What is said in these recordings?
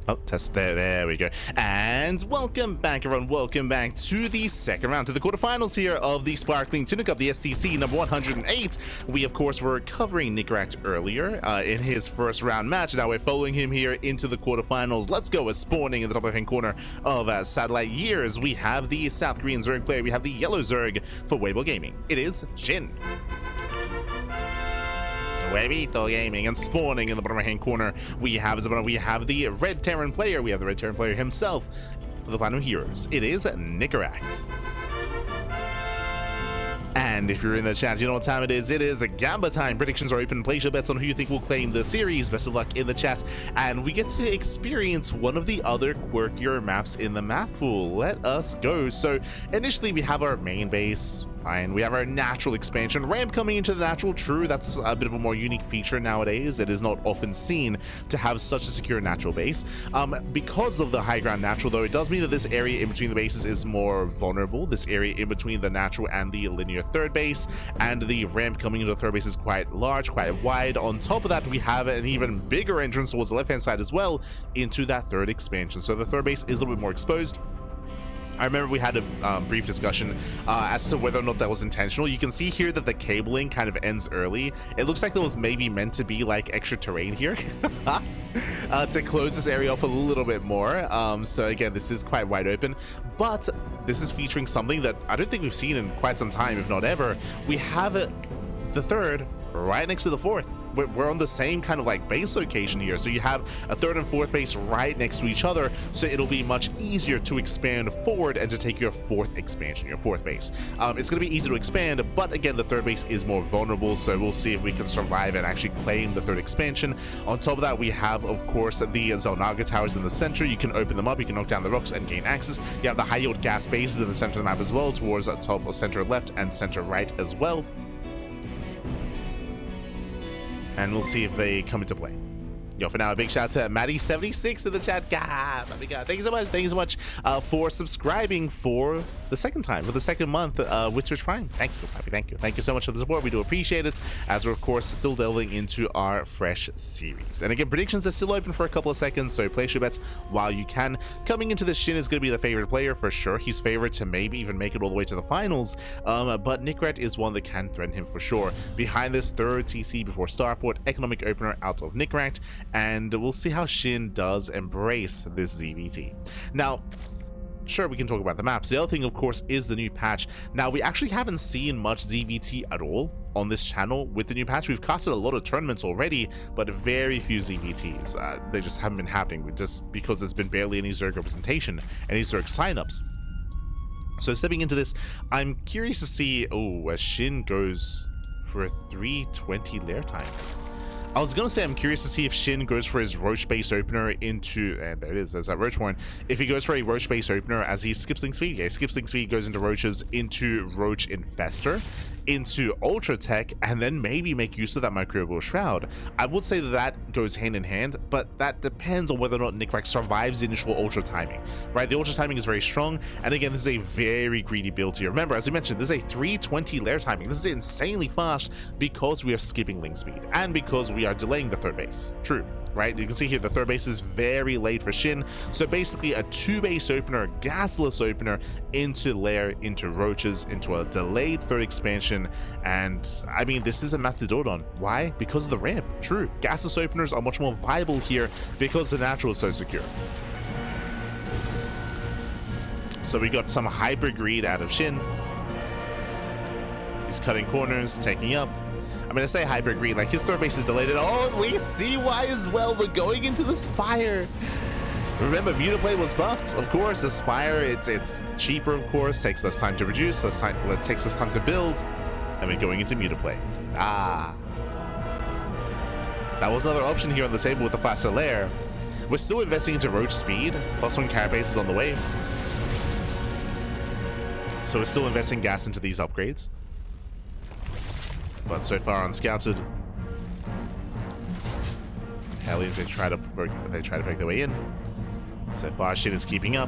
Oh, test there we go. And welcome back, everyone. Welcome back to the second round, to the quarterfinals here of the Sparkling Tuna Cup, the STC number 108. We, of course, were covering Nicoract earlier in his first round match. Now we're following him here into the quarterfinals. Let's go. As spawning in the top left-hand corner of Satellite Years, we have the South Korean Zerg player. We have the yellow Zerg for Weibo Gaming. It is SHIN. Huevito Gaming. And spawning in the bottom right hand corner, we have the red Terran player. We have the red Terran player himself for the Platinum Heroes. It is Nicoract. And if you're in the chat, you know what time it is. It is a Gamba time. Predictions are open. Place your bets on who you think will claim the series. Best of luck in the chat. And we get to experience one of the other quirkier maps in the map pool. Let us go. So initially we have our main base. Fine. We have our natural expansion ramp coming into the natural. True, that's a bit of a more unique feature nowadays. It is not often seen to have such a secure natural base. Because of the high ground natural, though, it does mean that this area in between the bases is more vulnerable. This area in between the natural and the linear third base, and the ramp coming into the third base is quite large, quite wide. On top of that, we have an even bigger entrance towards the left-hand side as well into that third expansion. So the third base is a little bit more exposed. I remember we had a brief discussion as to whether or not that was intentional. You can see here that the cabling kind of ends early. It looks like there was maybe meant to be like extra terrain here to close this area off a little bit more. So again, this is quite wide open, but this is featuring something that I don't think we've seen in quite some time, if not ever. We have the third right next to the fourth. We're on the same kind of like base location here, so you have a third and fourth base right next to each other, so it'll be much easier to expand forward and to take your fourth expansion, your fourth base. It's going to be easy to expand, but again, the third base is more vulnerable, so we'll see if we can survive and actually claim the third expansion. On top of that, we have, of course, the Zelnaga towers in the center. You can open them up, you can knock down the rocks and gain access. You have the high yield gas bases in the center of the map as well, towards the top or center left and center right as well. And we'll see if they come into play. Yo, for now, a big shout out to Maddie76 in the chat. God, my God. Thank you so much for subscribing for the second time, for the second month with Twitch Prime. Thank you, Papi. Thank you so much for the support. We do appreciate it, as we're, of course, still delving into our fresh series. And again, predictions are still open for a couple of seconds, so place your bets while you can. Coming into this, SHIN is going to be the favorite player for sure. He's favored to maybe even make it all the way to the finals, but Nicoract is one that can threaten him for sure. Behind this, third TC before Starport, economic opener out of Nicoract, and we'll see how SHIN does embrace this ZvT. Now, sure, we can talk about the maps. The other thing, of course, is the new patch. Now, we actually haven't seen much ZvT at all on this channel with the new patch. We've casted a lot of tournaments already, but very few ZvTs. They just haven't been happening, just because there's been barely any Zerg representation, any Zerg signups. So stepping into this, I'm curious to see, as SHIN goes for a 320 lair time. I was gonna say I'm curious to see if SHIN goes for his Roach base opener into, and there it is, there's that Roach horn. If he goes for a Roach base opener as he skips link speed, skips link speed, goes into Roaches, into Roach Infester, into Ultra Tech, and then maybe make use of that Microbial Shroud. I would say that goes hand in hand, but that depends on whether or not Nicoract survives the initial Ultra timing, right? The Ultra timing is very strong, and again, this is a very greedy build here. Remember, as we mentioned, this is a 320 lair timing. This is insanely fast because we are skipping link speed, and because we are delaying the third base. True, right? You can see here the third base is very late for SHIN, so basically a 2-base opener, gasless opener into lair, into Roaches, into a delayed third expansion. And I mean, this is a map to build on. Why? Because of the ramp. True, gasless openers are much more viable here because the natural is so secure. So we got some hyper greed out of SHIN. He's cutting corners, taking up. I'm gonna say hyper greed, like his third base is delayed. Oh, we see why as well. We're going into the Spire. Remember, Mutaplay was buffed, of course. The Spire, it's cheaper, of course, takes less time to reduce, takes less time to build, and we're going into Mutaplay. That was another option here on the table with the faster lair. We're still investing into Roach speed, +1 carapace is on the way. So we're still investing gas into these upgrades. But so far unscouted. Hellions, they try to break their way in. So far, SHIN is keeping up.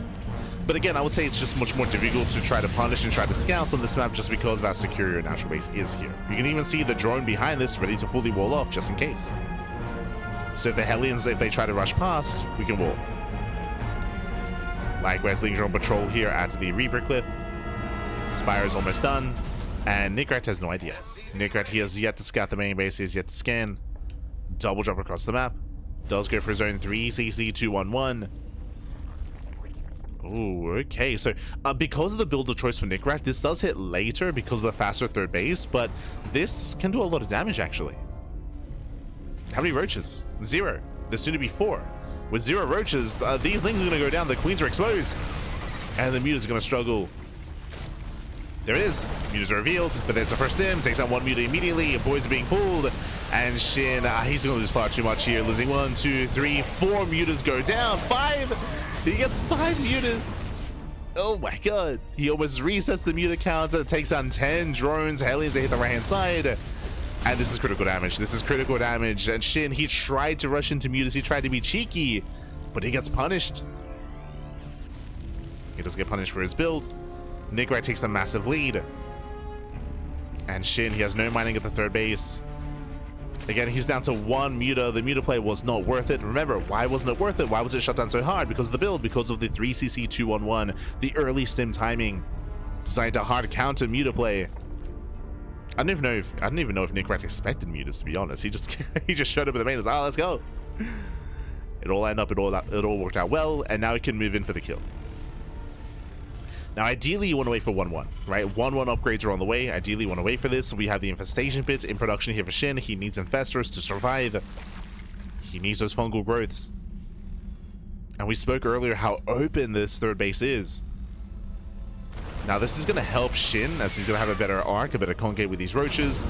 But again, I would say it's just much more difficult to try to punish and try to scout on this map just because of how secure your natural base is here. You can even see the drone behind this ready to fully wall off just in case. So if the Hellions, if they try to rush past, we can wall. Likewise, Legion on patrol here at the Reaper Cliff. Spire is almost done, and Nicoract has no idea. Nicoract, he has yet to scout the main base, he has yet to scan. Double drop across the map. Does go for his own 3CC211. Ooh, okay. So, because of the build of choice for Nicoract, this does hit later because of the faster third base, but this can do a lot of damage, actually. How many roaches? 0. There's soon to be 4. With 0 roaches, these lings are going to go down. The queens are exposed. And the mutas are going to struggle. There it is. Mutas are revealed, but there's the first stim. Takes out 1 muta immediately. Boys are being pulled. And Shin, he's going to lose far too much here. Losing 1, 2, 3, 4 mutas go down. 5! He gets 5 mutas. Oh my god. He almost resets the muta counter. Takes on 10 drones. Hellions, they hit the right-hand side. And this is critical damage. This is critical damage. And Shin, he tried to rush into mutas. He tried to be cheeky, but he gets punished. He doesn't get punished for his build. Nicoract takes a massive lead. And Shin, he has no mining at the third base. Again, he's down to 1 muta. The muta play was not worth it. Remember, why wasn't it worth it? Why was it shut down so hard? Because of the build, because of the 3CC211, the early stim timing, designed to hard counter muta play. I don't even know if Nicoract expected mutas, to be honest. He just showed up with the main. Oh, let's go. It all ended up. It all worked out well, and now he can move in for the kill. Now, ideally, you want to wait for 1-1, right? 1-1 upgrades are on the way. Ideally, you want to wait for this. We have the infestation pit in production here for Shin. He needs infestors to survive. He needs those fungal growths. And we spoke earlier how open this third base is. Now, this is going to help Shin, as he's going to have a better arc, a better concave with these roaches.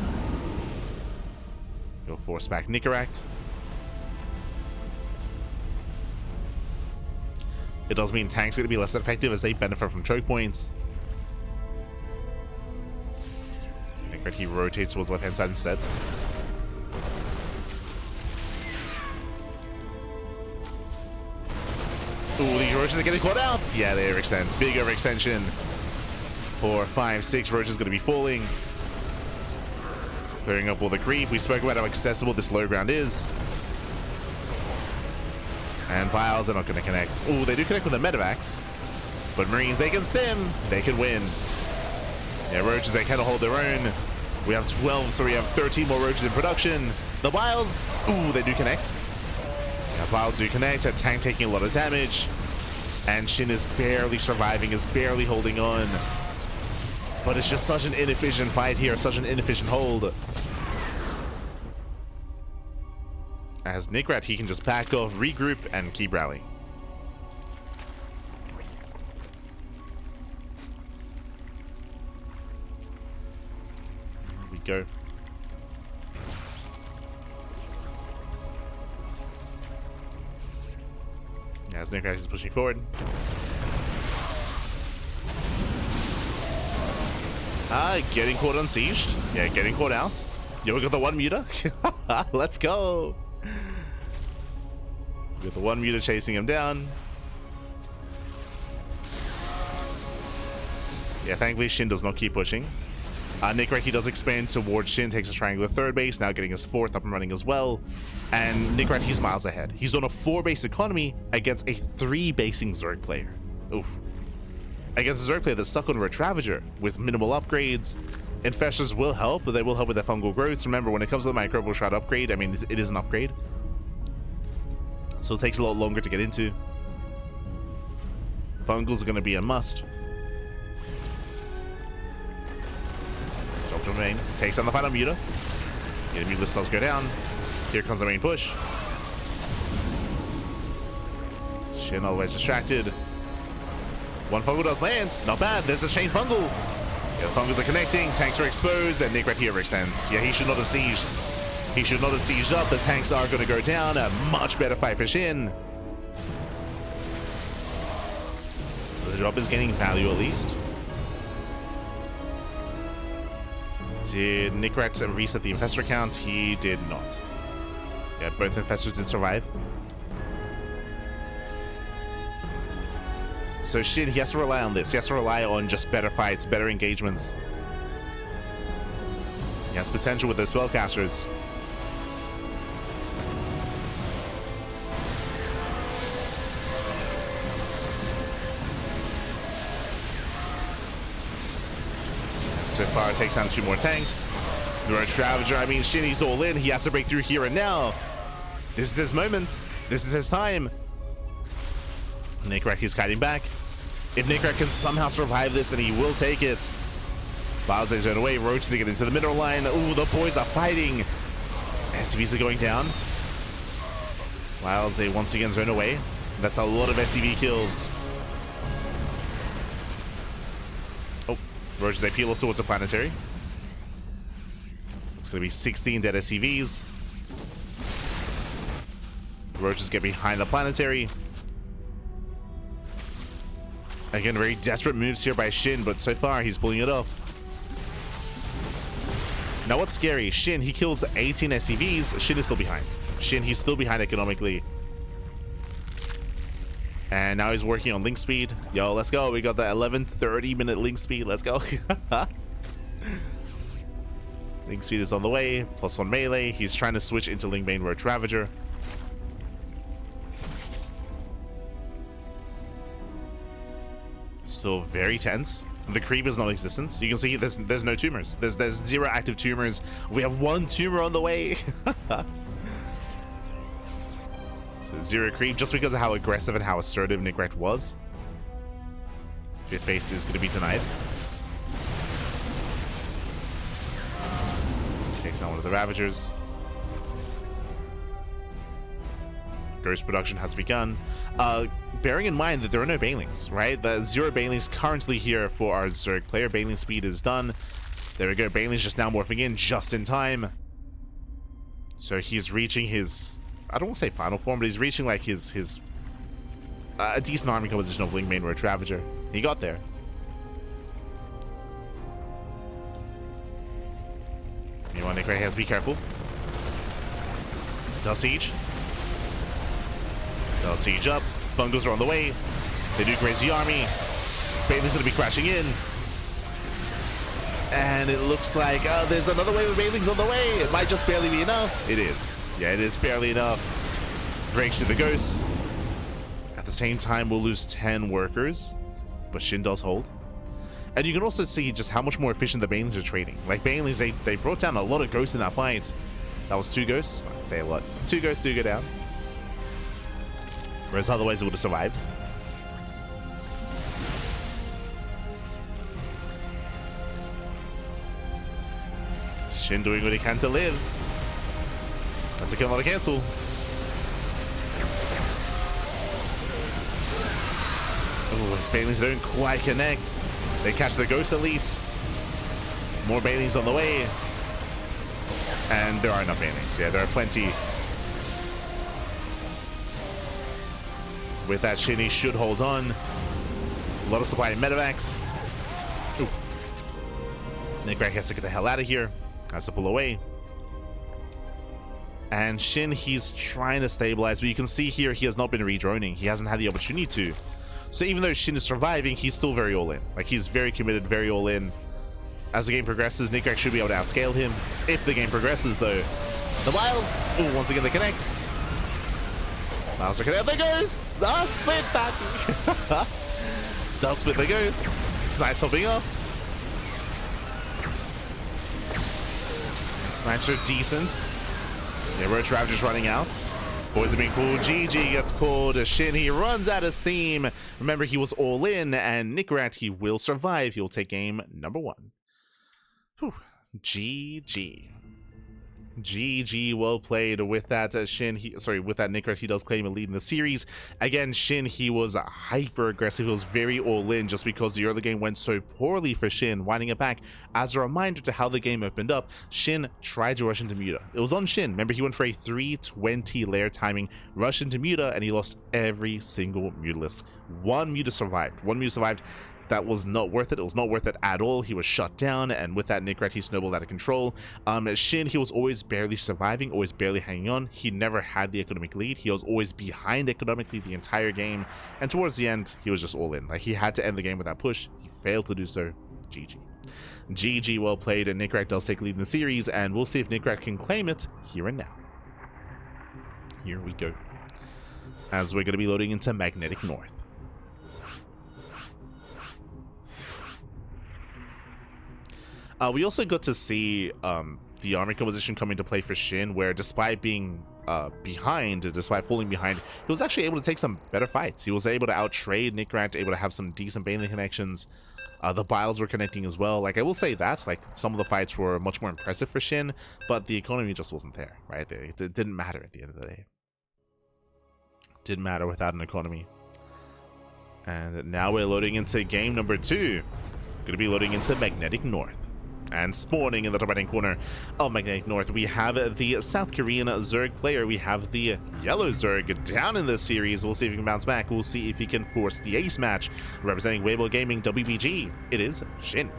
He'll force back Nicoract. It does mean tanks are going to be less effective as they benefit from choke points. Nicoract, he rotates towards the left-hand side instead. Ooh, these roaches are getting caught out. Yeah, they overextend. Big overextension. 4, 5, 6 roaches going to be falling. Clearing up all the creep. We spoke about how accessible this low ground is. And piles are not going to connect. Oh, they do connect with the medevacs. But Marines, they can stim. They can win. Yeah, roaches, they kind of hold their own. We have 12, so we have 13 more roaches in production. The vials, ooh, they do connect. Yeah, vials do connect. A tank taking a lot of damage. And Shin is barely surviving, is barely holding on. But it's just such an inefficient fight here, such an inefficient hold. As Nicoract, he can just back off, regroup, and keep rallying. Here we go. As Nicoract is pushing forward. Getting caught unsieged. Yeah, getting caught out. Yeah, we got the 1 muta. Let's go. We got the 1 muta chasing him down. Yeah, thankfully Shin does not keep pushing. Nicoract, he does expand towards Shin, takes a triangular third base, now getting his 4th up and running as well. And Nicoract, he's miles ahead. He's on a 4-base economy against a 3-basing Zerg player. Oof. Against a Zerg player that's stuck on Retravager with minimal upgrades. Infestors will help, but they will help with their fungal growths. Remember, when it comes to the microbial shroud upgrade, I mean, it is an upgrade. So it takes a lot longer to get into. Fungals are going to be a must. Drop to main. Takes down the final muta. Yeah, the muta cells go down. Here comes the main push. Shin always distracted. 1 fungal does land. Not bad. There's a chain fungal. Yeah, the fungals are connecting. Tanks are exposed. And Nicoract here overextends. Yeah, he should not have sieged. He should not have sieged up. The tanks are going to go down. A much better fight for Shin. The drop is gaining value at least. Did Nicoract reset the infestor count? He did not. Yeah, both infestors did survive. So Shin, he has to rely on this. He has to rely on just better fights, better engagements. He has potential with those spellcasters. So far, takes down 2 more tanks. The Roach Ravager, I mean, SHIN, he's all in. He has to break through here and now. This is his moment. This is his time. Nicoract is kiting back. If Nicoract can somehow survive this, then he will take it. Bowser's run away. Roach to get into the middle line. Ooh, the boys are fighting. SCVs are going down. Wiles, they once again zone away. That's a lot of SCV kills. Oh, Roach, they peel off towards the planetary. It's going to be 16 dead SCVs. Roaches get behind the planetary. Again, very desperate moves here by SHIN, but so far he's pulling it off. Now what's scary, SHIN, he kills 18 SCVs, SHIN is still behind. SHIN, he's still behind economically. And now he's working on link speed. Yo, let's go. We got the 11:30 minute link speed. Let's go. Link speed is on the way. +1 melee. He's trying to switch into Link main Roach Ravager. Still very tense. The creep is non-existent. You can see there's no tumors. There's 0 active tumors. We have 1 tumor on the way. So 0 creep, just because of how aggressive and how assertive Nicoract was. 5th base is going to be denied. Takes on one of the Ravagers. Ghost production has begun. Bearing in mind that there are no Banelings, right? The 0 Banelings currently here for our Zerg player. Baneling speed is done. There we go. Banelings just now morphing in just in time. So he's reaching his, I don't want to say final form, but he's reaching like his a decent army composition of Link main Roach Ravager. He got there. Meanwhile, Nicoract has to be careful. Does siege. They'll siege up. Fungos are on the way. They do graze the army. Baneling's going to be crashing in. And it looks like there's another wave of Banelings on the way. It might just barely be enough. It is. Yeah, it is barely enough. Breaks through the ghost. At the same time, we'll lose 10 workers. But SHIN does hold. And you can also see just how much more efficient the Banelings are trading. Like, Banelings, they brought down a lot of ghosts in that fight. That was 2 ghosts. I'd say a lot. 2 ghosts do go down. Whereas otherwise it would have survived. SHIN doing what he can to live. That's a kill, not a cancel. Oh, his Banelings don't quite connect. They catch the ghost at least. More Banelings on the way. And there are enough Banelings. Yeah, there are plenty. With that, SHIN, he should hold on. A lot of supply in medevacs. Oof. Nicoract has to get the hell out of here. Has to pull away. And SHIN, he's trying to stabilize, but you can see here he has not been redroning. He hasn't had the opportunity to. So even though SHIN is surviving, he's still very all in. Like, he's very committed, very all in. As the game progresses, Nicoract should be able to outscale him. If the game progresses, though. The Miles. Oh, once again, they connect. Miles are connected. There goes. Ah, split back. Does split the ghost. Snipes hopping up. Snipes are decent. Yeah, Roach Ravager's running out. Boys are being called. GG gets called. SHIN, he runs out of steam. Remember, he was all in, and Nicoract, he will survive. He will take game number 1. Whew. GG. GG, well played. With that SHIN, with that Nicoract, he does claim a lead in the series. Again, SHIN, he was hyper aggressive. He was very all in just because the early game went so poorly for SHIN. Winding it back, as a reminder to how the game opened up, SHIN tried to rush into Muta. It was on SHIN. Remember, he went for a 320 layer timing, rush into Muta, and he lost every single Mutalist. 1 Muta survived. 1 Muta survived. That was not worth it. It was not worth it at all. He was shut down, and with that, Nicoract, he snowballed out of control. SHIN, he was always barely surviving, always barely hanging on. He never had the economic lead. He was always behind economically the entire game, and towards the end, he was just all in. Like, he had to end the game with that push. He failed to do so. GG. GG, well played, and Nicoract does take lead in the series, and we'll see if Nicoract can claim it here and now. Here we go. As we're going to be loading into Magnetic North. We also got to see the army composition come into play for SHIN, where despite being despite falling behind, he was actually able to take some better fights. He was able to outtrade Nicoract, able to have some decent Baneling connections. The Biles were connecting as well. Like, I will say that's like some of the fights were much more impressive for SHIN, but the economy just wasn't there, right? It didn't matter at the end of the day. Didn't matter without an economy. And now we're loading into game number 2. Gonna be loading into Magnetic North. And spawning in the top right hand corner of Magnetic North, we have the South Korean Zerg player. We have the yellow Zerg down in this series. We'll see if he can bounce back. We'll see if he can force the ace match. Representing Weibo Gaming WBG, it is SHIN.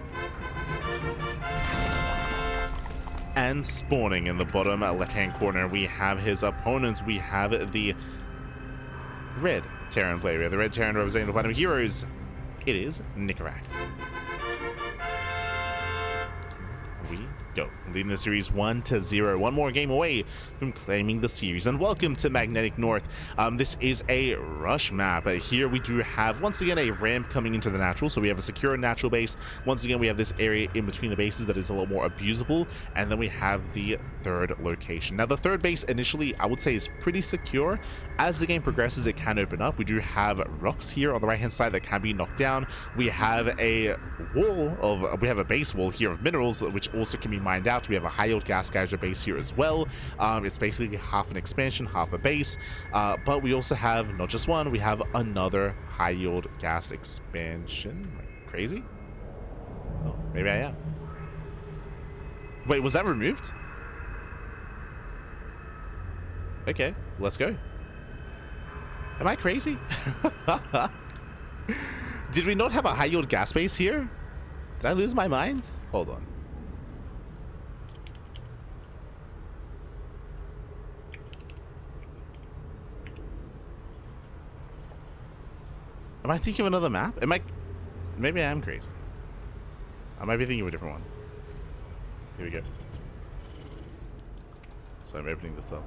And spawning in the bottom left hand corner, we have his opponents. We have the red Terran player. We have the red Terran representing the Platinum Heroes. It is Nicoract. We go. Leading the series 1-0. One more game away from claiming the series. And welcome to Magnetic North. This is a rush map. Here we do have, once again, a ramp coming into the natural. So we have a secure natural base. Once again, we have this area in between the bases that is a little more abusable. And then we have the third location. Now, the third base initially, I would say, is pretty secure. As the game progresses, it can open up. We do have rocks here on the right-hand side that can be knocked down. We have a base wall here of minerals, which also can be mined out. We have a high-yield gas geyser base here as well. It's basically half an expansion, half a base. But we also have not just one, we have another high-yield gas expansion. Am I crazy? Oh, maybe I am. Wait, was that removed? Okay, let's go. Am I crazy? Did we not have a high-yield gas base here? Did I lose my mind? Hold on. Am I thinking of another map? Maybe I am crazy. I might be thinking of a different one. Here we go. So I'm opening this up.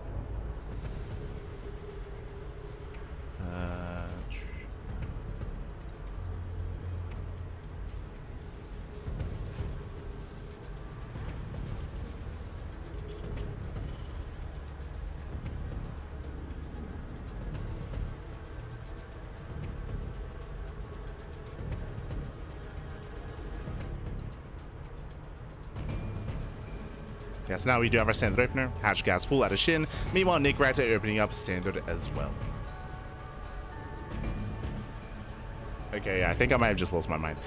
Yes, now we do have our standard opener, hatch gas pool out of SHIN. Meanwhile, Nicoract are opening up standard as well. Okay, yeah, I think I might have just lost my mind.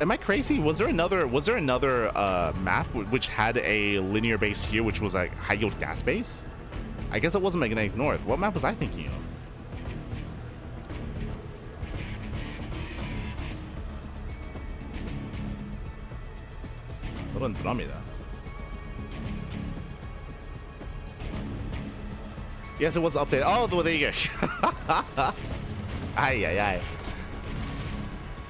Am I crazy? Was there another map which had a linear base here, which was a high yield gas base? I guess it wasn't Magnetic North. What map was I thinking of? Hold on, draw me that. Yes, it was updated. Oh, well, there you go. Aye.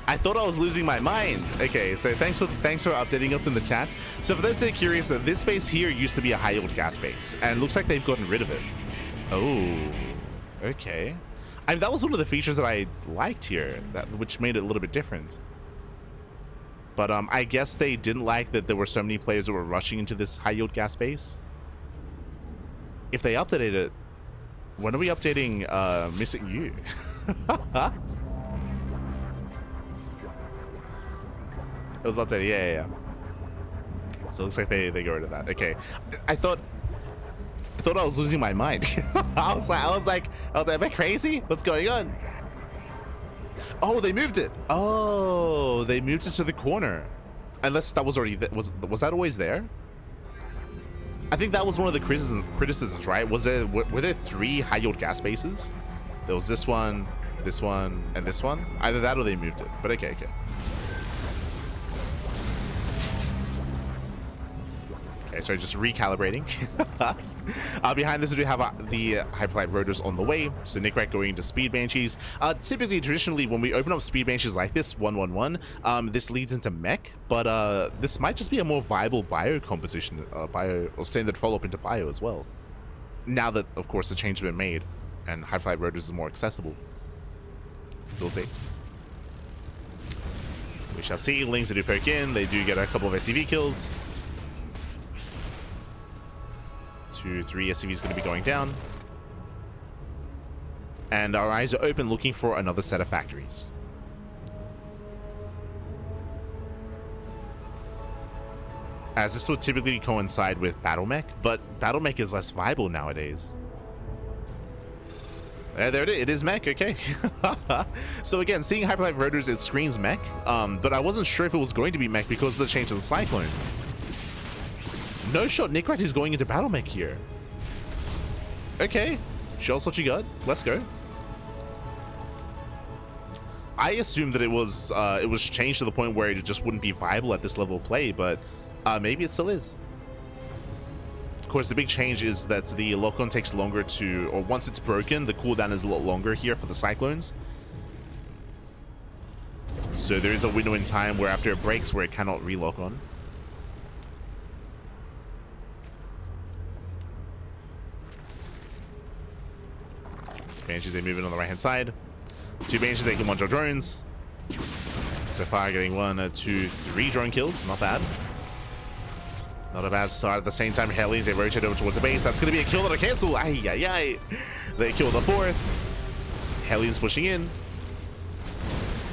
I thought I was losing my mind. Okay, so thanks for updating us in the chat. So for those that are curious, this space here used to be a high yield gas base, and it looks like they've gotten rid of it. Oh, okay. That was one of the features that I liked here, which made it a little bit different. But I guess they didn't like that there were so many players that were rushing into this high yield gas base. If they updated it, when are we updating Missing You? It was updated, yeah. So it looks like they got rid of that. Okay, I thought I was losing my mind. I was like, am I crazy? What's going on? Oh, they moved it. Oh, they moved it to the corner. Unless that was already was that always there? I think that was one of the criticisms, right? Were there 3 high yield gas bases? There was this one, and this one. Either that or they moved it. But okay. Okay, so just recalibrating. Behind this, we do have the Hyperlight Rotors on the way. So Nicoract going into Speed Banshees. Typically, traditionally, when we open up Speed Banshees like this, 1-1-1, this leads into mech. But this might just be a more viable bio composition, bio or standard follow-up into bio as well. Now that, of course, the change has been made and Hyperlight Rotors is more accessible. So we'll see. We shall see. Lings, they do poke in. They do get a couple of SCV kills. 2, 3 SCVs going to be going down. And our eyes are open looking for another set of factories. As this would typically coincide with Battle Mech, but Battle Mech is less viable nowadays. There it is. It is mech. Okay. So again, seeing Hyperlight Rotors, it screams mech, but I wasn't sure if it was going to be mech because of the change to the Cyclone. No shot, Nicoract is going into Battle Mech here. Okay, show us what you got. Let's go. I assumed that it was changed to the point where it just wouldn't be viable at this level of play, but maybe it still is. Of course, the big change is that the lock-on takes longer to, or once it's broken, the cooldown is a lot longer here for the Cyclones. So there is a window in time where after it breaks where it cannot re-lock on. It's Banshees, they move in on the right-hand side. 2 Banshees, they can one-shot drones. So far, getting 1, 2, 3 drone kills. Not bad. Not a bad start. At the same time, Hellions, they rotate over towards the base. That's going to be a kill that'll cancel. Ay, ay, ay. They kill the 4th. Hellions pushing in.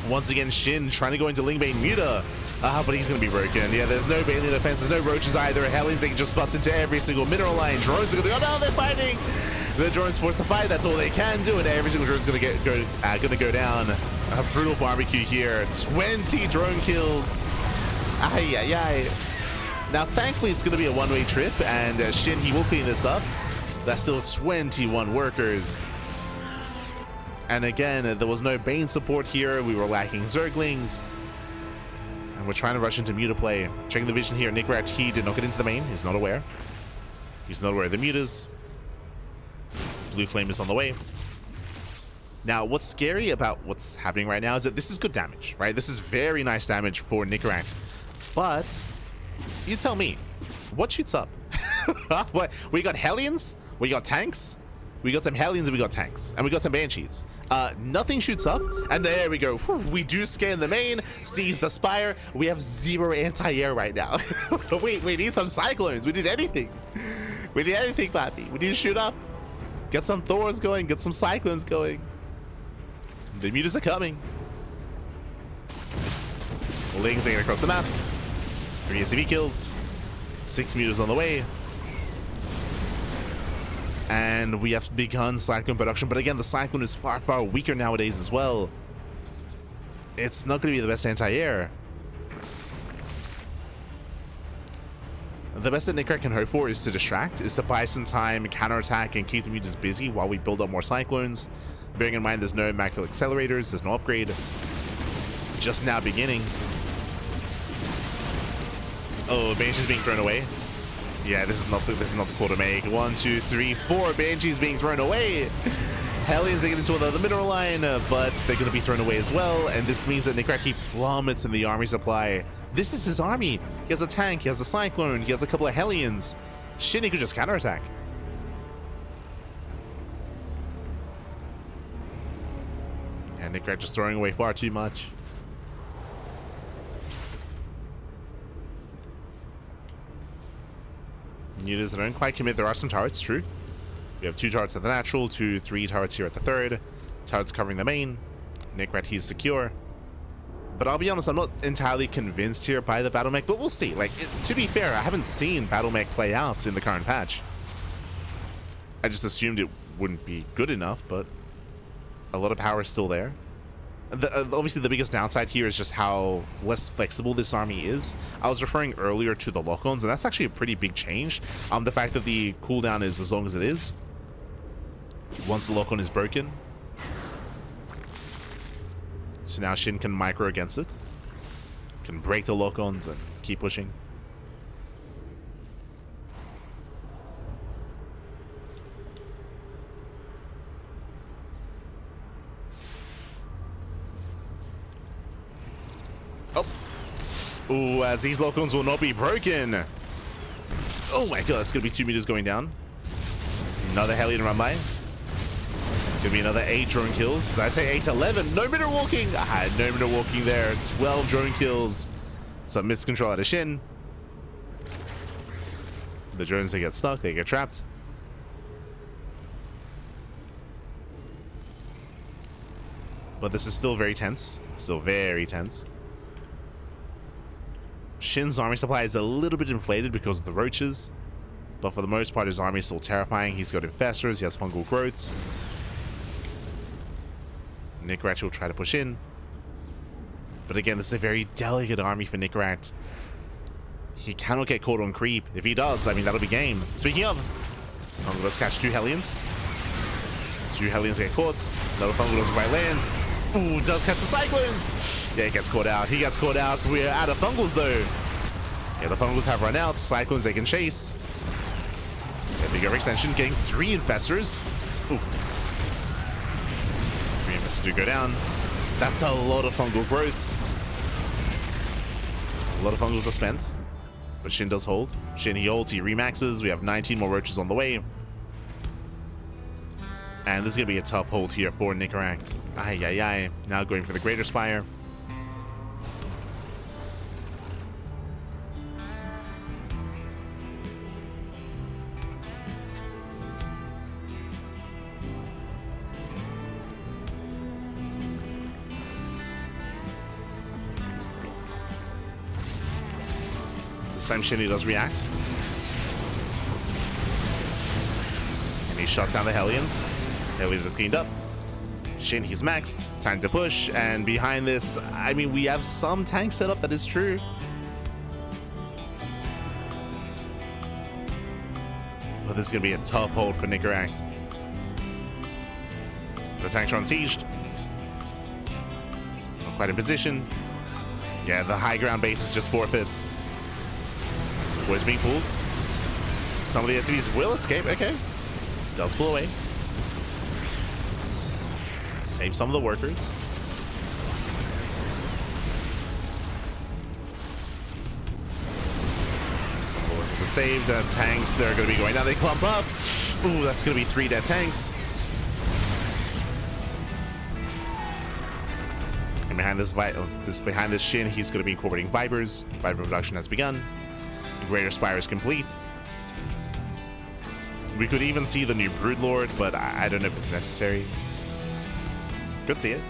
Once again, Shin trying to go into Lingbane Muta. But he's going to be broken. Yeah, there's no Bailey defense. There's no roaches either. Hellions, they can just bust into every single mineral line. Drones are going to go down. They're fighting. The drone's forced to fight. That's all they can do. And every single drone's going to go down. A brutal barbecue here. 20 drone kills. Ay, ay, ay. Now, thankfully, it's going to be a one-way trip, and Shin, he will clean this up. That's still 21 workers. And again, there was no Bane support here. We were lacking Zerglings. And we're trying to rush into Muta play. Checking the vision here, Nicoract, he did not get into the main. He's not aware. He's not aware of the Mutas. Blue Flame is on the way. Now, what's scary about what's happening right now is that this is good damage, right? This is very nice damage for Nicoract. But you tell me, what shoots up? What? We got Hellions, we got tanks, we got some Hellions, and we got tanks, and we got some Banshees. Nothing shoots up, and there we go. Whew, we do scan the main, seize the Spire. We have 0 anti-air right now. we need some Cyclones. We need anything. We need anything, Pappy. We need to shoot up. Get some Thors going, get some Cyclones going. The Mutas are coming. Lings are across the map. 3 SCV kills, 6 Mutas on the way, and we have begun Cyclone production. But again, the Cyclone is far, far weaker nowadays as well. It's not going to be the best anti-air. The best that Nicoract can hope for is to distract, is to buy some time, counterattack, and keep the Mutas busy while we build up more Cyclones. Bearing in mind there's no Magfield accelerators, there's no upgrade. Just now beginning. Oh, Banshee's being thrown away. Yeah, this is not the call to make. 1, 2, 3, 4 Banshees being thrown away. Hellions, they get into another mineral line, but they're going to be thrown away as well. And this means that Nicoract, he plummets in the army supply. This is his army. He has a tank, he has a Cyclone, he has a couple of Hellions. Shit, he could just counterattack. And Nicoract just throwing away far too much. Mutas don't quite commit. There are some turrets, true. We have 2 turrets at the natural, 2, 3 turrets here at the 3rd. Turrets covering the main. Nicoract, he's secure. But I'll be honest, I'm not entirely convinced here by the Battle Mech, but we'll see. Like, to be fair, I haven't seen Battle Mech play out in the current patch. I just assumed it wouldn't be good enough, but a lot of power is still there. Obviously, the biggest downside here is just how less flexible this army is. I was referring earlier to the lock-ons, and that's actually a pretty big change. The fact that the cooldown is as long as it is. Once the lock-on is broken. So now Shin can micro against it. Can break the lock-ons and keep pushing. Ooh, as these lock-ons will not be broken. Oh my god, that's going to be 2 meters going down. Another Hellion run by. Gonna be another 8 drone kills. Did I say 8 to 11? No minute walking. I had no minute walking there. 12 drone kills. Some miscontrol out of SHIN. The drones, they get stuck. They get trapped. But this is still very tense. Still very tense. SHIN's army supply is a little bit inflated because of the roaches. But for the most part, his army is still terrifying. He's got infestors. He has fungal growths. Nicoract will try to push in. But again, this is a very delicate army for Nicoract. He cannot get caught on creep. If he does, I mean, that'll be game. Speaking of, Fungal does catch 2 Hellions. 2 Hellions get caught. Another Fungal doesn't quite land. Ooh, does catch the Cyclones. Yeah, he gets caught out. He gets caught out. We're out of Fungals, though. Yeah, the Fungals have run out. Cyclones, they can chase. Yeah, big overextension, getting 3 Infestors. Oof. 3 Infestors do go down. That's a lot of fungal growths. A lot of fungals are spent. But SHIN does hold. SHIN, he holds, he remaxes. We have 19 more roaches on the way. And this is going to be a tough hold here for Nicoract. Ay, ay, ay. Now going for the Greater Spire. This time SHIN does react. And he shuts down the Hellions. Hellions are cleaned up. SHIN, he's maxed. Time to push. And behind this, I mean, we have some tanks set up, that is true. But this is going to be a tough hold for Nicoract. The tanks are unsieged. Not quite in position. Yeah, the high ground base is just forfeit. Boys being pulled. Some of the SCVs will escape. Okay. Does pull away. Save some of the workers. Some of the workers are saved. Tanks, they're going to be going down. They clump up. Ooh, that's going to be 3 dead tanks. And behind this SHIN, he's going to be incorporating Vipers. Viper production has begun. The Greater Spire is complete. We could even see the new Broodlord, but I don't know if it's necessary. Could see it.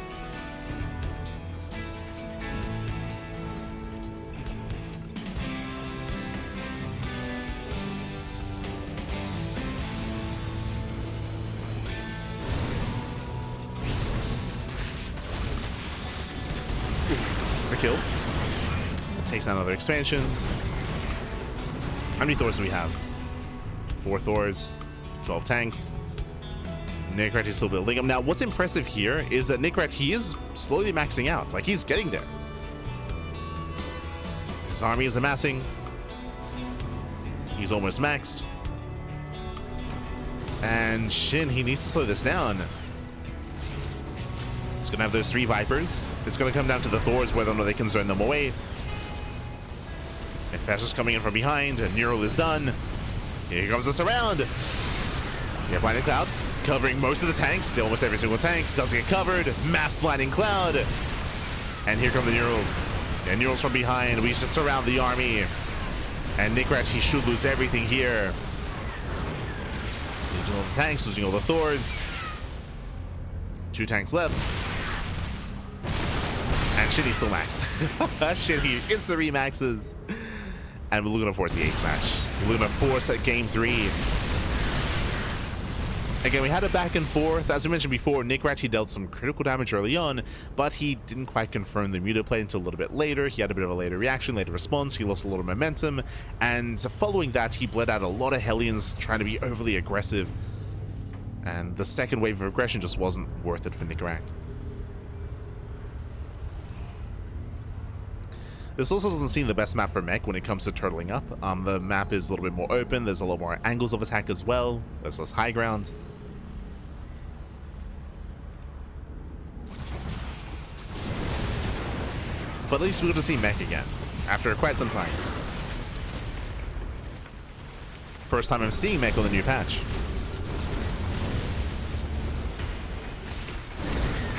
It's a kill. It takes down another expansion. How many Thors do we have? 4 Thors, 12 tanks. Nicoract is still building them. Now, what's impressive here is that Nicoract, he is slowly maxing out. Like, he's getting there. His army is amassing. He's almost maxed. And SHIN, he needs to slow this down. He's going to have those 3 Vipers. It's going to come down to the Thors, whether or not they can zone them away. Infestor's coming in from behind, and Neural is done. Here comes the surround. Yeah, Blinding Clouds covering most of the tanks. Almost every single tank does get covered. Mass Blinding Cloud. And here come the Neurals. Yeah, Neurals from behind. We just surround the army. And Nicoract, he should lose everything here. Losing all the tanks, losing all the Thors. 2 tanks left. And SHIN, he's still maxed. SHIN, he instant remaxes. And we're going to force the ace match. We're going to force at game 3. Again, we had a back and forth. As we mentioned before, Nicoract, he dealt some critical damage early on, but he didn't quite confirm the muted play until a little bit later. He had a bit of a later reaction, later response. He lost a lot of momentum. And following that, he bled out a lot of Hellions trying to be overly aggressive. And the second wave of aggression just wasn't worth it for Nicoract. This also doesn't seem the best map for mech when it comes to turtling up. The map is a little bit more open. There's a lot more angles of attack as well. There's less high ground. But at least we're going to see mech again after quite some time. First time I'm seeing mech on the new patch.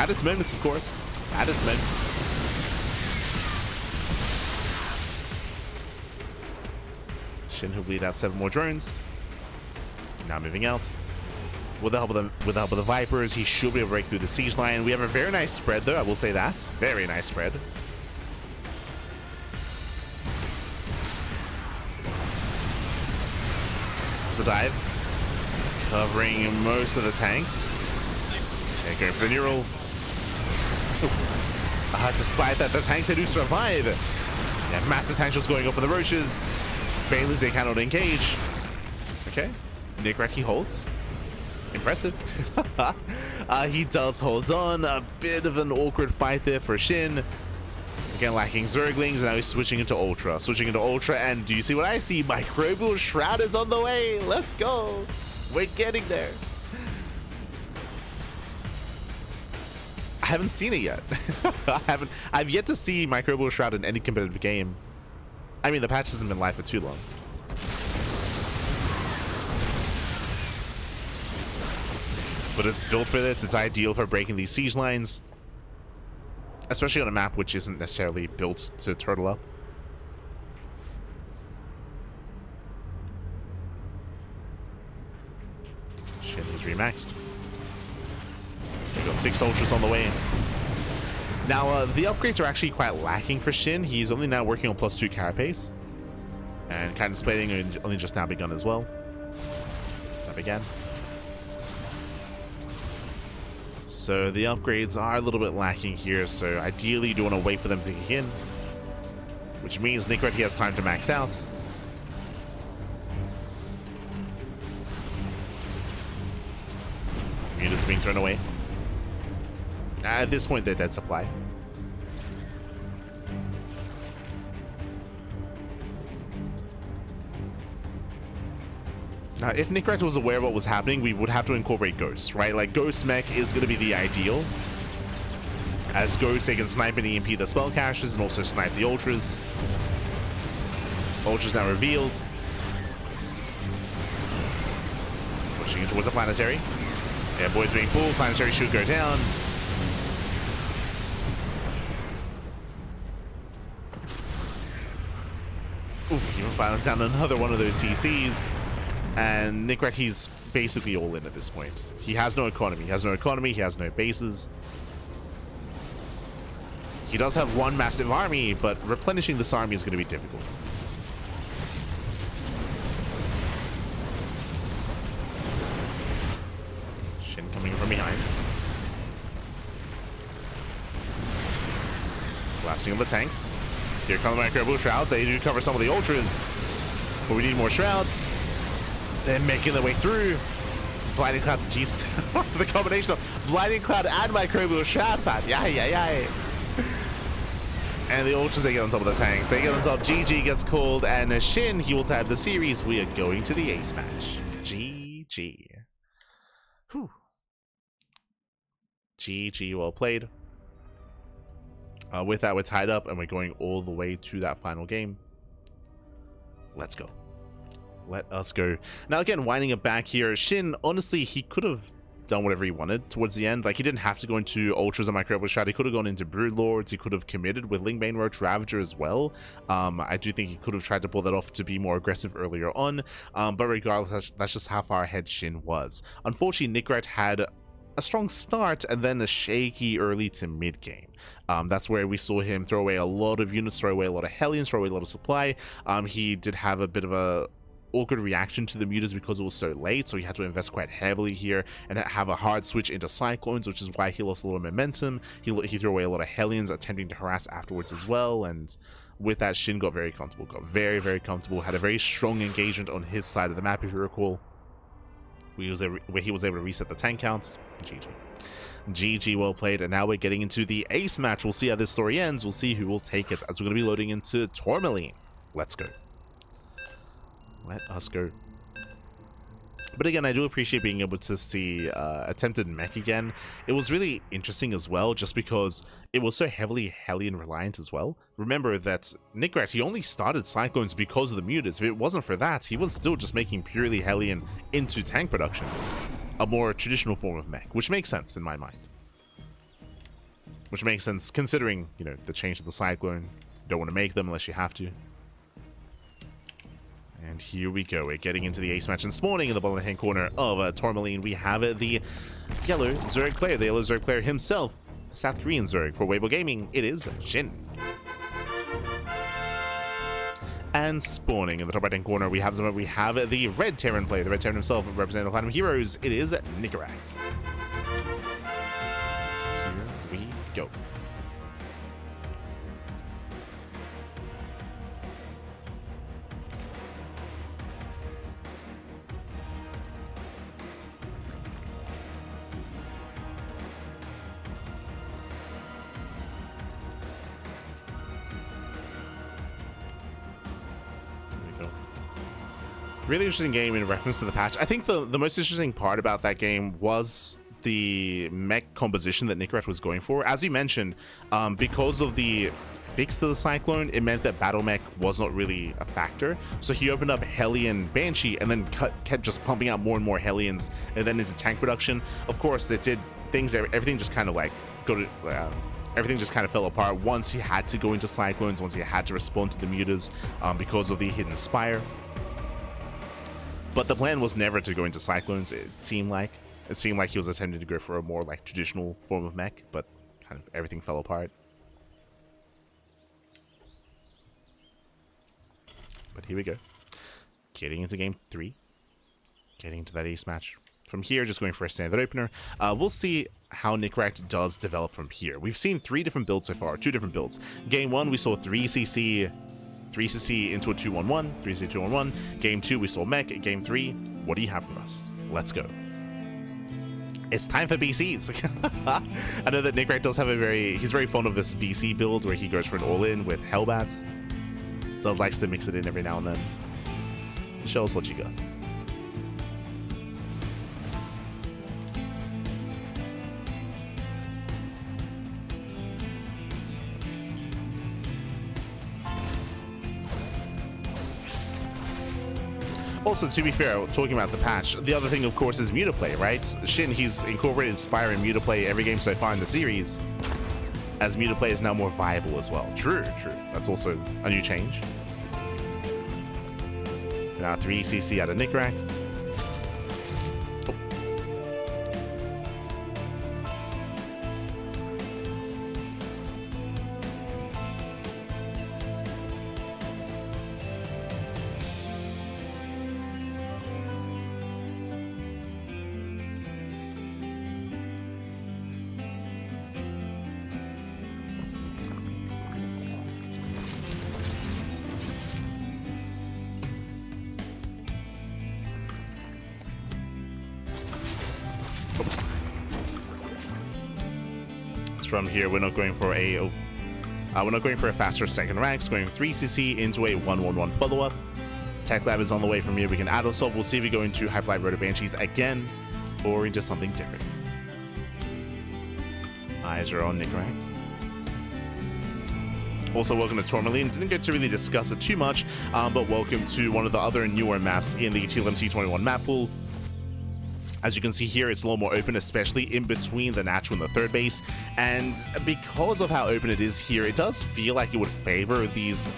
Had its moments, of course. Had its moments. SHIN who bleed out 7 more drones. Now moving out. With the help of the Vipers, he should be able to break through the siege line. We have a very nice spread, though. I will say that. Very nice spread. There's a dive. Covering most of the tanks. And going for the neural. Despite that, the tanks, they do survive. Yeah, massive tank shots going off for the roaches. Baileys, they cannot engage. Okay. Nicoract, he holds. Impressive. He does hold on. A bit of an awkward fight there for SHIN. Again, lacking Zerglings, and now he's switching into Ultra. And do you see what I see? Microbial Shroud is on the way. Let's go. We're getting there. I haven't seen it yet. I've yet to see Microbial Shroud in any competitive game. I mean, the patch hasn't been live for too long. But it's built for this. It's ideal for breaking these siege lines. Especially on a map which isn't necessarily built to turtle up. SHIN is remaxed. We got 6 ultras on the way. Now, the upgrades are actually quite lacking for SHIN. He's only now working on +2 carapace. And cadence plating only just now begun as well. Just now began. So the upgrades are a little bit lacking here. So ideally, you do want to wait for them to kick in. Which means Nicoract, he has time to max out. Units being thrown away. At this point, they're dead supply. Now, if Nicoract was aware of what was happening, we would have to incorporate Ghosts, right? Like, Ghost Mech is going to be the ideal. As Ghosts, they can snipe and EMP the spell caches and also snipe the Ultras. Ultras now revealed. Pushing in towards the Planetary. Yeah, boys being pulled. Planetary should go down. Ooh, even filing down another one of those CCs. And Nicoract, he's basically all in at this point. He has no economy. He has no bases. He does have one massive army, but replenishing this army is going to be difficult. SHIN coming from behind. Collapsing on the tanks. Here come the Microbial Shrouds. They do cover some of the Ultras, but we need more Shrouds. They're making their way through. Blinding Cloud's jeez. The combination of Blinding Cloud and Microbial Shroud, man. Yay. And the Ultras, they get on top of the tanks. They get on top. GG gets called, and SHIN, he will tab the series. We are going to the ace match. GG. Whew. GG, well played. With that, we're tied up, and we're going all the way to that final game. Let's go. Let us go. Now, again, winding it back here, SHIN, honestly, he could have done whatever he wanted towards the end. Like, he didn't have to go into Ultras and Microbial Shroud. He could have gone into Broodlords. He could have committed with Lingbane Roach Ravager as well. I do think he could have tried to pull that off to be more aggressive earlier on. But regardless, that's just how far ahead SHIN was. Unfortunately, Nicoract had a strong start and then a shaky early to mid game. That's where we saw him throw away a lot of units, throw away a lot of Hellions, throw away a lot of supply. He did have a bit of a awkward reaction to the mutas because it was so late, so he had to invest quite heavily here and have a hard switch into Cyclones, which is why he lost a lot of momentum. He threw away a lot of Hellions, attempting to harass afterwards as well, and with that, SHIN got very comfortable, very comfortable, had a very strong engagement on his side of the map, if you recall, where he was able to reset the tank counts. GG, well played. And now we're getting into the ace match. We'll see how this story ends. We'll see who will take it, as we're going to be loading into Tourmaline. Let's go. Let us go. But again, I do appreciate being able to see attempted mech again. It was really interesting as well, just because it was so heavily Hellion reliant as well. Remember that Nicoract, he only started Cyclones because of the mutas. If it wasn't for that, he was still just making purely Hellion into tank production. A more traditional form of mech, which makes sense in my mind. which makes sense considering, you know, the change to the Cyclone. You don't want to make them unless you have to. And here we go. We're getting into the ace match. And spawning in the bottom hand corner of Tourmaline, we have the yellow Zerg player, the yellow Zerg player himself, South Korean Zerg. For Weibo Gaming, it is SHIN. And spawning in the top right hand corner, we have the red Terran player, the red Terran himself, representing the Platinum Heroes. It is Nicoract. Here we go. Really interesting game in reference to the patch. I think the most interesting part about that game was the mech composition that Nicoract was going for. As we mentioned, because of the fix to the Cyclone, it meant that Battle Mech was not really a factor. So he opened up Hellion Banshee and then kept just pumping out more and more Hellions and then into tank production. Of course, it did things, everything just kind of like everything just kind of fell apart once he had to go into Cyclones, once he had to respond to the mutas because of the Hidden Spire. But the plan was never to go into Cyclones, it seemed like. It seemed like he was attempting to go for a more like traditional form of mech, but kind of everything fell apart. But here we go. Getting into game 3. Getting into that ace match. From here, just going for a standard opener. We'll see how Nicoract does develop from here. We've seen 3 different builds so far, 2 different builds. Game 1, we saw 3cc into a 2-1-1, 3cc 2-1-1. Game 2, we saw mech. Game 3, what do you have for us? Let's go. It's time for BCs. I know that Nicoract does have he's very fond of this BC build where he goes for an all-in with Hellbats. Does likes to mix it in every now and then. Show us what you got. Also, to be fair, talking about the patch, the other thing, of course, is mutaplay, right? SHIN, he's incorporated Spire and mutaplay every game so far in the series, as mutaplay is now more viable as well. True, true. That's also a new change. Now 3cc out of Nicoract. From here, we're not going for a faster second ranks, going 3cc into a 1-1-1 follow-up. Tech Lab is on the way from here. We can add assault. We'll see if we go into High-Fly Rotor Banshees again or into something different. Eyes are on Nicoract. Also, welcome to Tourmaline. Didn't get to really discuss it too much, but welcome to one of the other newer maps in the TLMC21 map pool. As you can see here, it's a little more open, especially in between the natural and the third base. And because of how open it is here, it does feel like it would favor these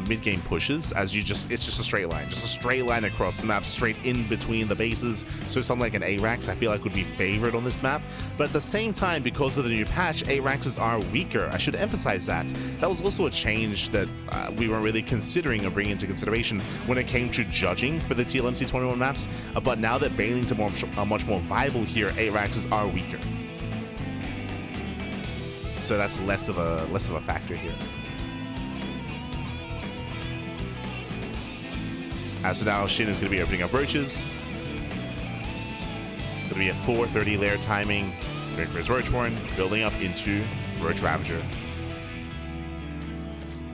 mid-game pushes, as it's just a straight line across the map, straight in between the bases. So something like an ARAX I feel like would be favored on this map. But at the same time, because of the new patch, ARAXs are weaker. I should emphasize that. That was also a change that we weren't really considering or bringing into consideration when it came to judging for the TLMC21 maps. But now that Banelings are much more viable here, ARAXs are weaker. So that's less of a factor here. As for now, SHIN is going to be opening up roaches. It's going to be a 430 layer timing. Going for his Roach Horn, building up into Roach Ravager.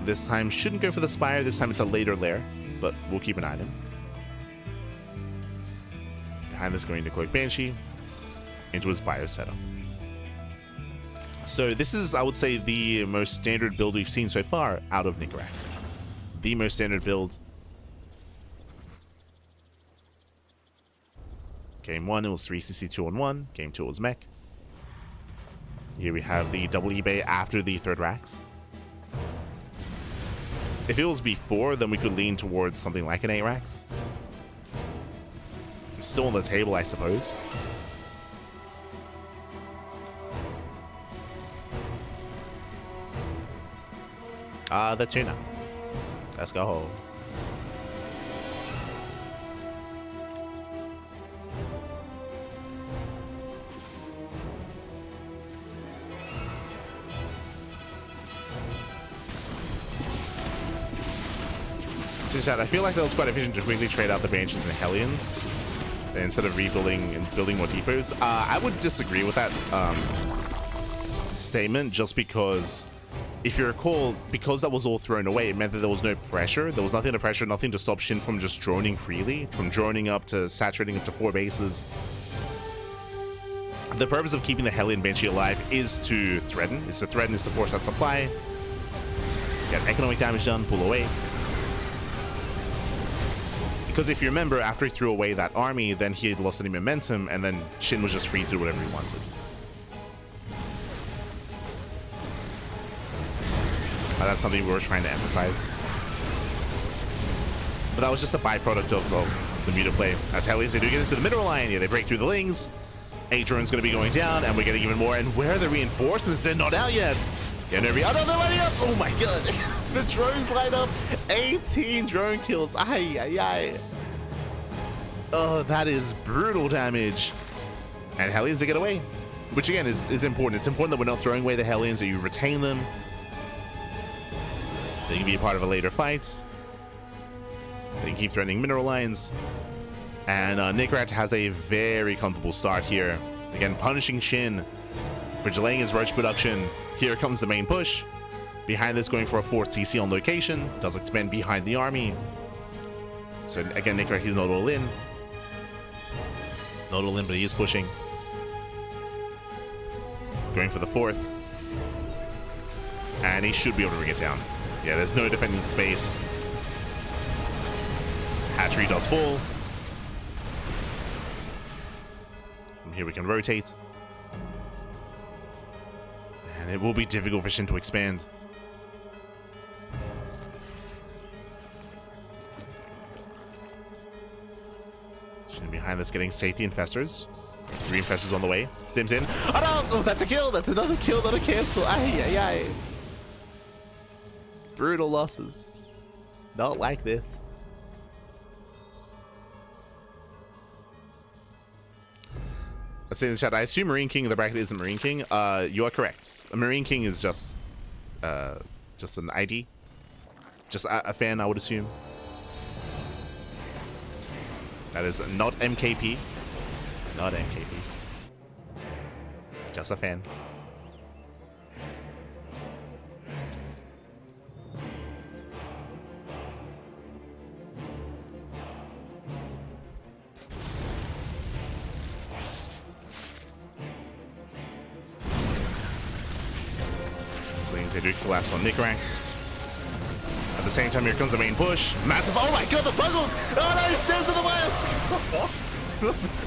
This time shouldn't go for the Spire. This time it's a later layer, but we'll keep an eye on him. Behind this, going to Cloak Banshee into his bio setup. So this is, I would say, the most standard build we've seen so far out of Nicoract. The most standard build. Game 1, it was 3cc 2-on-1. Game 2, it was mech. Here we have the double eBay after the third racks. If it was before, then we could lean towards something like an 8 racks. It's still on the table, I suppose. The tuna. Let's go. I feel like that was quite efficient to quickly trade out the Banshees and Hellions instead of rebuilding and building more depots. I would disagree with that statement, just because if you recall, because that was all thrown away, it meant that there was no pressure. There was nothing to pressure, nothing to stop Shin from just droning freely, from droning up to saturating up to 4 bases. The purpose of keeping the Hellion Banshee alive is to threaten, is to force that supply, get economic damage done, pull away. Because if you remember, after he threw away that army, then he had lost any momentum, and then Shin was just free to do whatever he wanted. That's something we were trying to emphasize. But that was just a byproduct of the meta play. As Hellions, they do get into the middle line. Yeah, they break through the Lings. 8 drones going to be going down, and we're getting even more. And where are the reinforcements? They're not out yet. Yeah, no, they're lining up. Oh my god. The drones light up. 18 drone kills. Ay, ay, ay. Oh, that is brutal damage. And Hellions to get away. Which again is important. It's important that we're not throwing away the Hellions, that you retain them. They can be a part of a later fight. They can keep threatening mineral lines. And Nicoract has a very comfortable start here. Again, punishing Shin for delaying his Roach production. Here comes the main push. Behind this, going for a 4th CC on location. Does expand behind the army. So again, Nicoract, he's not all in. He's not all in, but he is pushing. Going for the 4th. And he should be able to bring it down. Yeah, there's no defending space. Hatchery does fall. From here we can rotate. And it will be difficult for Shin to expand. Shin behind this getting safety infestors. 3 infestors on the way. Stims in. Oh no! Oh, that's a kill! That's another kill, not a cancel. Ay, ay, ay. Brutal losses. Not like this. Let's say in the chat, I assume Marine King in the bracket isn't Marine King. You are correct. A Marine King is just an ID. Just a fan, I would assume. That is not MKP. Not MKP. Just a fan. They do collapse on Nicoract. At the same time, here comes the main push. Massive. Oh my god, the Fungals! Oh no, he stands to the west!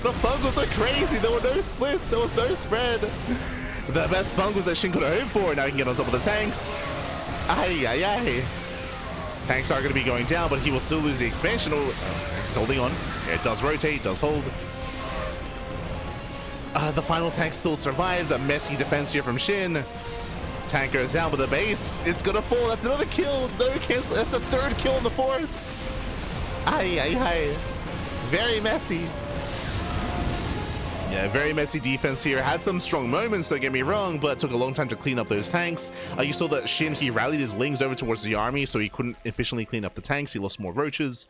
The Fungals are crazy. There were no splits. There was no spread. The best Fungals that Shin could have hoped for. Now he can get on top of the tanks. Ay, ay, ay. Tanks are going to be going down, but he will still lose the expansion. He's holding on. Yeah, it does rotate, does hold. The final tank still survives. A messy defense here from Shin. Tank goes down with the base. It's gonna fall. That's another kill. No cancel. That's a 3rd kill on the 4th. Ay, ay, ay. Very messy. Yeah, very messy defense here. Had some strong moments, don't get me wrong, but took a long time to clean up those tanks. You saw that Shin, he rallied his Lings over towards the army, so he couldn't efficiently clean up the tanks. He lost more roaches.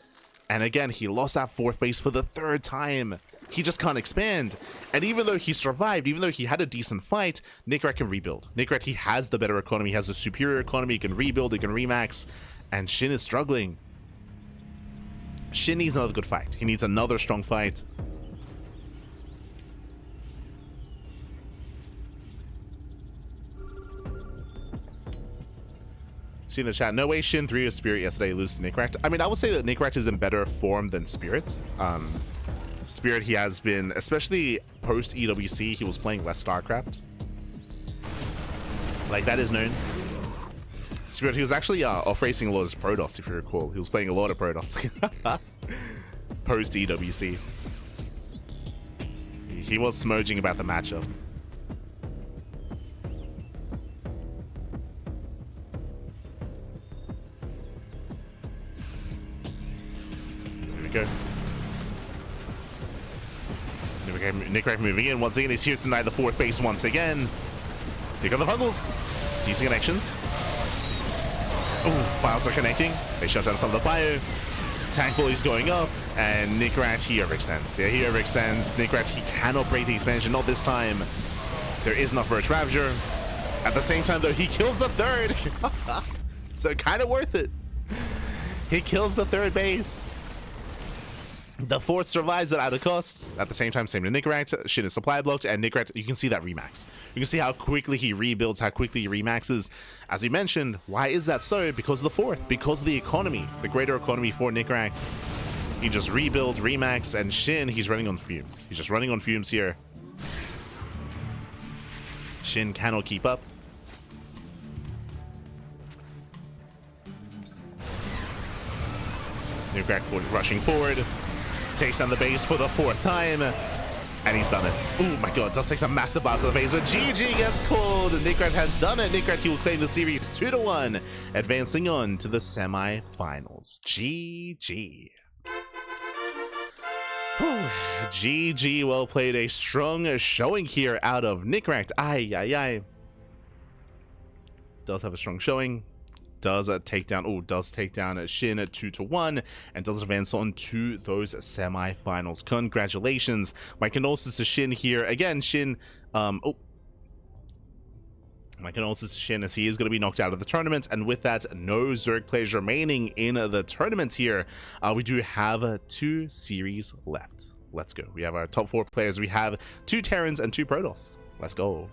And again, he lost that 4th base for the 3rd time. He just can't expand. And even though he survived, even though he had a decent fight, Nicoract can rebuild. Nicoract, he has the better economy. He has a superior economy. He can rebuild. He can remax. And Shin is struggling. Shin needs another good fight. He needs another strong fight. See in the chat, no way Shin 3 or Spirit yesterday lose to Nicoract. I mean, I would say that Nicoract is in better form than Spirit. Spirit, he has been, especially post EWC, he was playing less StarCraft. Like, that is known. Spirit, he was actually off-racing a lot of Protoss, if you recall. He was playing a lot of Protoss. Post-EWC. He was smudging about the matchup. There we go. Nicoract moving in once again. He's here to deny the 4th base once again. Here come the Puggles. Decent connections. Oh, bios are connecting. They shut down some of the bio. Tank volley's going up, and Nicoract, he overextends. Yeah, he overextends. Nicoract, he cannot break the expansion, not this time. There is enough for a Ravager. At the same time, though, he kills the 3rd. So kind of worth it. He kills the 3rd base. The 4th survives it at a cost. At the same time, same to Nicoract. SHIN is supply blocked, and Nicoract, you can see that remax. You can see how quickly he rebuilds, how quickly he remaxes. As we mentioned, why is that so? Because of the 4th, because of the economy, the greater economy for Nicoract. He just rebuilds, remax, and SHIN, he's running on fumes. He's just running on fumes here. SHIN cannot keep up. Nicoract rushing forward. Takes down the base for the 4th time, and he's done it. Oh my god, does take some massive blast to the base, but GG gets called. Nicoract has done it. Nicoract, he will claim the series 2-1, advancing on to the semi-finals. GG. GG, well played. A strong showing here out of Nicoract. Does have a strong showing. Does take down SHIN at 2-1, and does advance on to those semi-finals. Congratulations. My condolences to SHIN here. Again, SHIN, my condolences to SHIN, as he is going to be knocked out of the tournament, and with that, no Zerg players remaining in the tournament here. We do have 2 series left. Let's go. We have our top 4 players. We have 2 Terrans and 2 Protoss. Let's go.